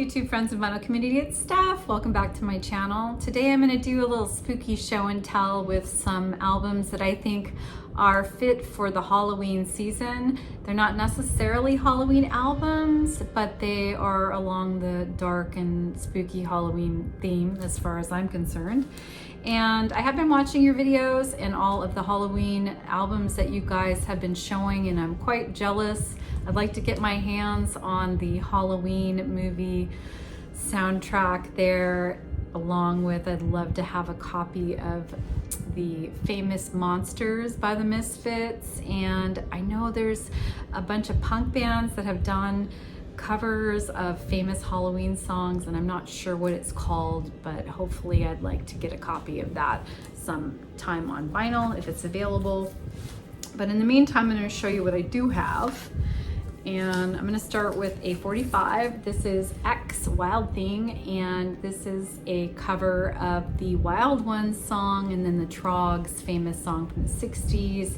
YouTube friends and vinyl community, it's Steph. Welcome back to my channel. Today I'm going to do a little spooky show and tell with some albums that I think are fit for the Halloween season. They're not necessarily Halloween albums, but they are along the dark and spooky Halloween theme as far as I'm concerned. And I have been watching your videos and all of the Halloween albums that you guys have been showing, and I'm quite jealous. I'd like to get my hands on the Halloween movie soundtrack there, along with I'd love to have a copy of the Famous Monsters by the Misfits. And I know there's a bunch of punk bands that have done covers of famous Halloween songs, and I'm not sure what it's called, but hopefully I'd like to get a copy of that sometime on vinyl if it's available. But in the meantime, I'm going to show you what I do have. And I'm going to start with a 45. This is X Wild Thing, and this is a cover of the Wild Ones song and then the Trogs famous song from the 60s.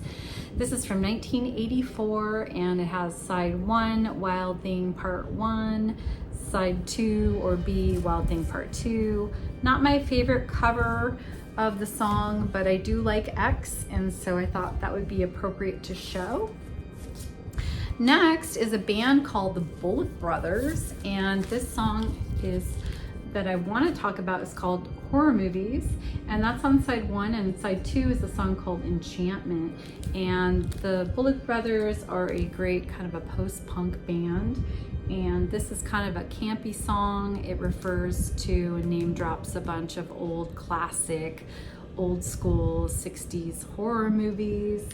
This is from 1984, and it has side 1, Wild Thing Part 1, side 2 or B, Wild Thing Part 2. Not my favorite cover of the song, but I do like X, and so I thought that would be appropriate to show. Next is a band called the Bullet Brothers, and this song that I want to talk about is called Horror Movies, and that's on side 1, and side 2 is a song called Enchantment. And the Bullet Brothers are a great kind of a post-punk band, and this is kind of a campy song. It refers to and name drops a bunch of old classic, old school 60s horror movies,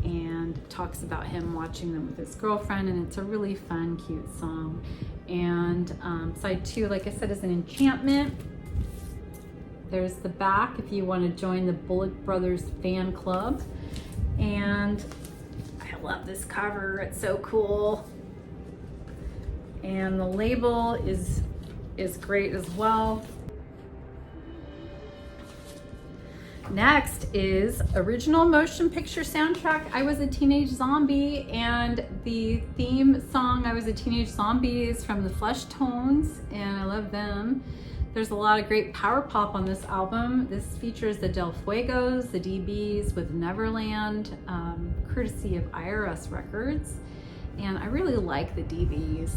and talks about him watching them with his girlfriend, and it's a really fun, cute song. And side 2, like I said, is an Enchantment. There's the back if you want to join the Bullet Brothers fan club. And I love this cover, it's so cool. And the label is great as well. Next is original motion picture soundtrack, I Was a Teenage Zombie, and the theme song, I Was a Teenage Zombie, is from the Flesh Tones, and I love them. There's a lot of great power pop on this album. This features the Del Fuegos, the DBs with Neverland, courtesy of IRS Records, and I really like the DBs.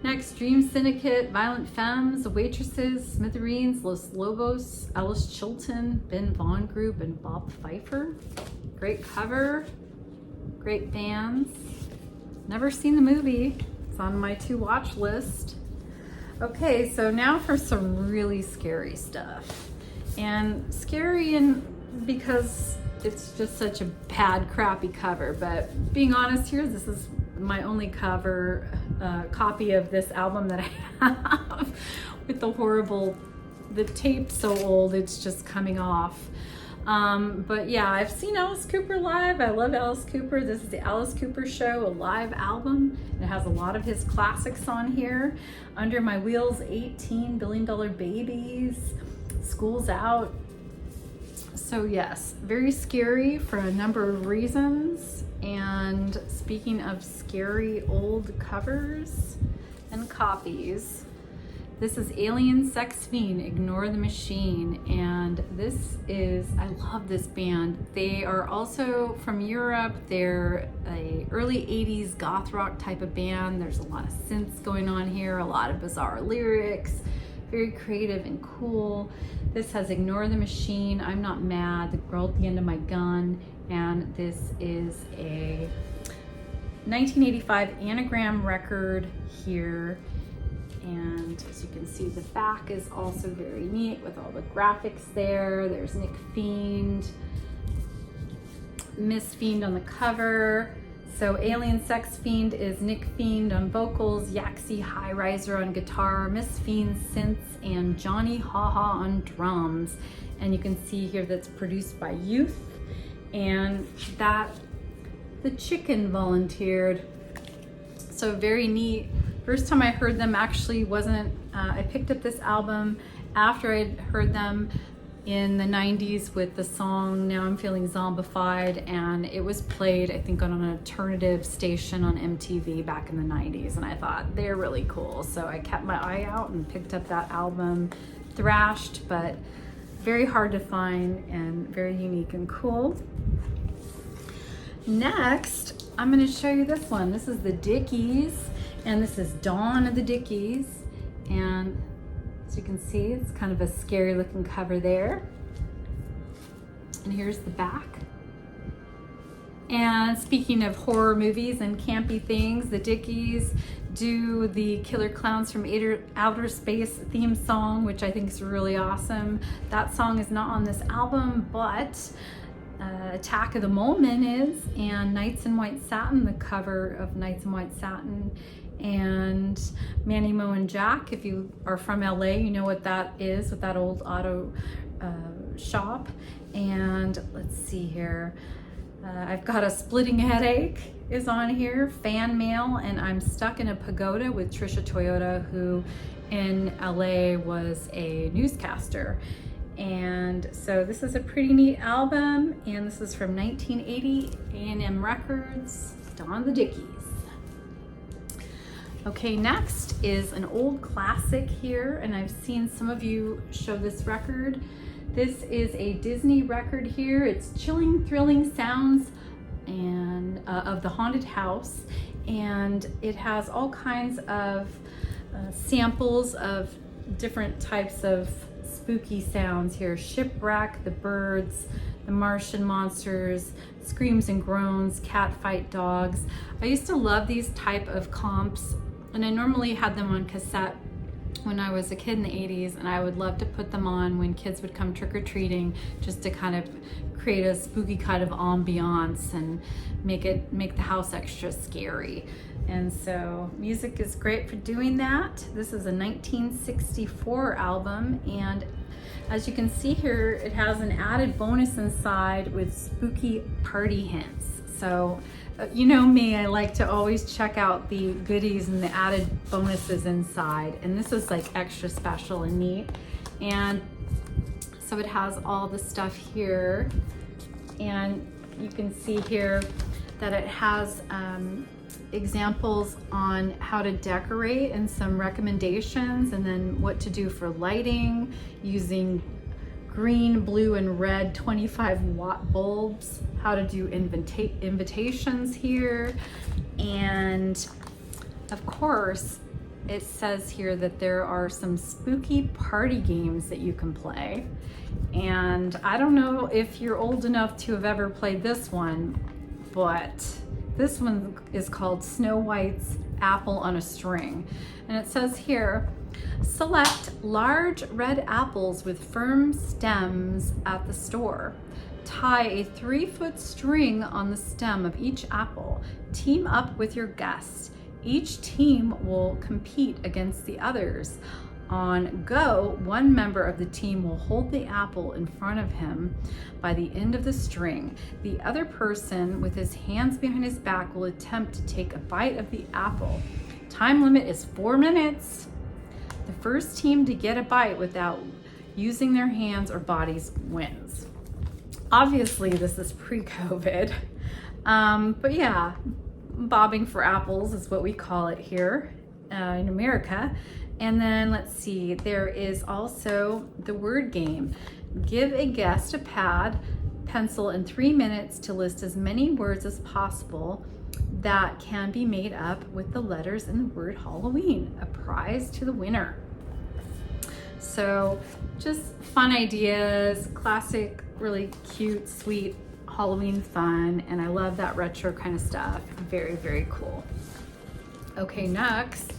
Next, Dream Syndicate, Violent Femmes, The Waitresses, Smithereens, Los Lobos, Alice Chilton, Ben Vaughn Group, and Bob Pfeiffer. Great cover, great bands. Never seen the movie. It's on my to-watch list. Okay, so now for some really scary stuff. And scary because it's just such a bad, crappy cover. But being honest here, this is my only copy of this album that I have with the tape's so old it's just coming off. But yeah, I've seen Alice Cooper live. I love Alice Cooper. This is the Alice Cooper Show, a live album. It has a lot of his classics on here. Under My Wheels, 18, Billion Dollar Babies, School's Out. So yes, very scary for a number of reasons. And speaking of scary old covers and copies, this is Alien Sex Fiend, Ignore the Machine. And this is, I love this band. They are also from Europe. They're a early 80s goth rock type of band. There's a lot of synths going on here, a lot of bizarre lyrics, very creative and cool. This has Ignore the Machine, I'm Not Mad, The Girl at the End of My Gun, and this is a 1985 Anagram record here. And as you can see, the back is also very neat with all the graphics there. There's Nick Fiend, Miss Fiend on the cover. So Alien Sex Fiend is Nick Fiend on vocals, Yaxie High Riser on guitar, Miss Fiend synths, and Johnny Haha on drums. And you can see here that's produced by Youth, and that the Chicken volunteered. So very neat. First time I heard them actually wasn't, I picked up this album after I'd heard them in the 90s with the song Now I'm Feeling Zombified, and it was played, I think, on an alternative station on MTV back in the 90s, and I thought they're really cool. So I kept my eye out and picked up that album, thrashed, but very hard to find and very unique and cool. Next, I'm going to show you this one. This is the Dickies, and this is Dawn of the Dickies, and as you can see, it's kind of a scary looking cover there. And here's the back. And speaking of horror movies and campy things, the Dickies do the Killer Clowns from Outer Space theme song, which I think is really awesome. That song is not on this album, but Attack of the Mole Men is, and Knights in White Satin, the cover of Knights in White Satin, and Manny, Mo, and Jack. If you are from LA, you know what that is, with that old auto shop. And let's see here. I've got a Splitting Headache is on here, Fan Mail, and I'm Stuck in a Pagoda with Trisha Toyota, who in LA was a newscaster. And so this is a pretty neat album, and this is from 1980, A&M Records, Dawn of the Dickies. Okay, next is an old classic here, and I've seen some of you show this record. This is a Disney record here. It's Chilling, Thrilling Sounds and of the Haunted House, and it has all kinds of samples of different types of spooky sounds here. Shipwreck, the birds, the Martian monsters, screams and groans, cat fight dogs. I used to love these type of comps, and I normally had them on cassette when I was a kid in the 80s, and I would love to put them on when kids would come trick-or-treating, just to kind of create a spooky kind of ambiance and make the house extra scary. And so music is great for doing that. This is a 1964 album, and as you can see here, it has an added bonus inside with spooky party hints. So you know me, I like to always check out the goodies and the added bonuses inside, and this is like extra special and neat. And so it has all the stuff here, and you can see here that it has examples on how to decorate and some recommendations, and then what to do for lighting using green, blue, and red 25-watt bulbs, how to do invitations here. And of course, it says here that there are some spooky party games that you can play. And I don't know if you're old enough to have ever played this one, but this one is called Snow White's Apple on a String. And it says here, select large red apples with firm stems at the store. Tie a 3-foot string on the stem of each apple. Team up with your guests. Each team will compete against the others. On go, one member of the team will hold the apple in front of him by the end of the string. The other person, with his hands behind his back, will attempt to take a bite of the apple. Time limit is 4 minutes. The first team to get a bite without using their hands or bodies wins. Obviously, this is pre-COVID, but yeah, bobbing for apples is what we call it here in America. And then let's see, there is also the word game. Give a guest a pad, pencil, and 3 minutes to list as many words as possible that can be made up with the letters in the word Halloween. A prize to the winner. So just fun ideas, classic, really cute, sweet Halloween fun, and I love that retro kind of stuff. Very, very cool. Okay, next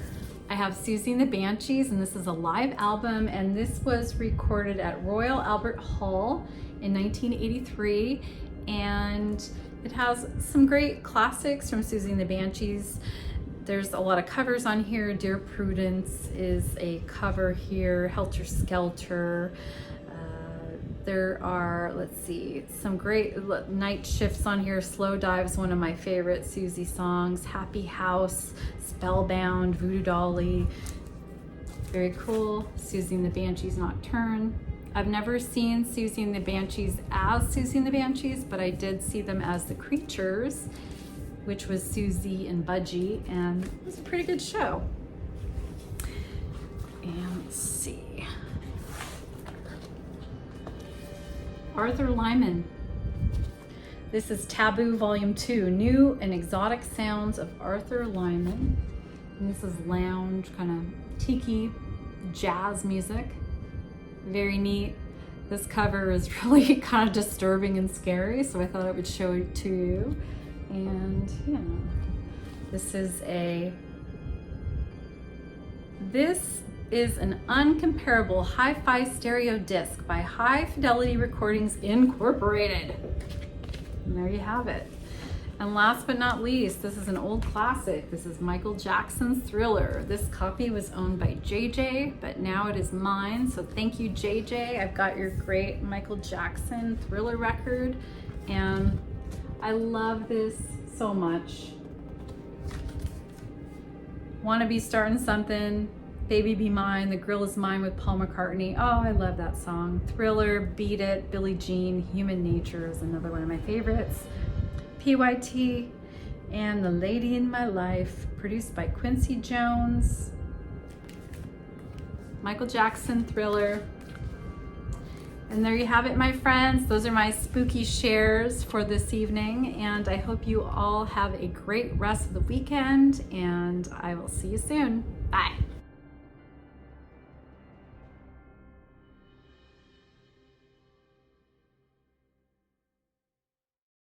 I have Susie and the Banshees, and this is a live album, and this was recorded at Royal Albert Hall in 1983, and it has some great classics from Susie and the Banshees. There's a lot of covers on here. Dear Prudence is a cover here, Helter Skelter. There are, let's see, some great night shifts on here. Slow Dive's one of my favorite Susie songs. Happy House, Spellbound, Voodoo Dolly. Very cool. Susie and the Banshees Nocturne. I've never seen Susie and the Banshees as Susie and the Banshees, but I did see them as the Creatures, which was Susie and Budgie, and it was a pretty good show. And let's see. Arthur Lyman. This is Taboo Volume 2, New and Exotic Sounds of Arthur Lyman. And this is lounge, kind of tiki jazz music. Very neat. This cover is really kind of disturbing and scary, so I thought I would show it to you. And yeah, this is an uncomparable hi-fi stereo disc by High Fidelity Recordings Incorporated. And there you have it. And last but not least, this is an old classic. This is Michael Jackson's Thriller. This copy was owned by JJ, but now it is mine. So thank you, JJ. I've got your great Michael Jackson Thriller record, and I love this so much. Wanna Be Starting Something, Baby Be Mine, The Girl Is Mine with Paul McCartney. Oh, I love that song. Thriller, Beat It, Billie Jean, Human Nature is another one of my favorites. PYT, and The Lady in My Life, produced by Quincy Jones. Michael Jackson Thriller. And there you have it, my friends. Those are my spooky shares for this evening, and I hope you all have a great rest of the weekend, and I will see you soon. Bye.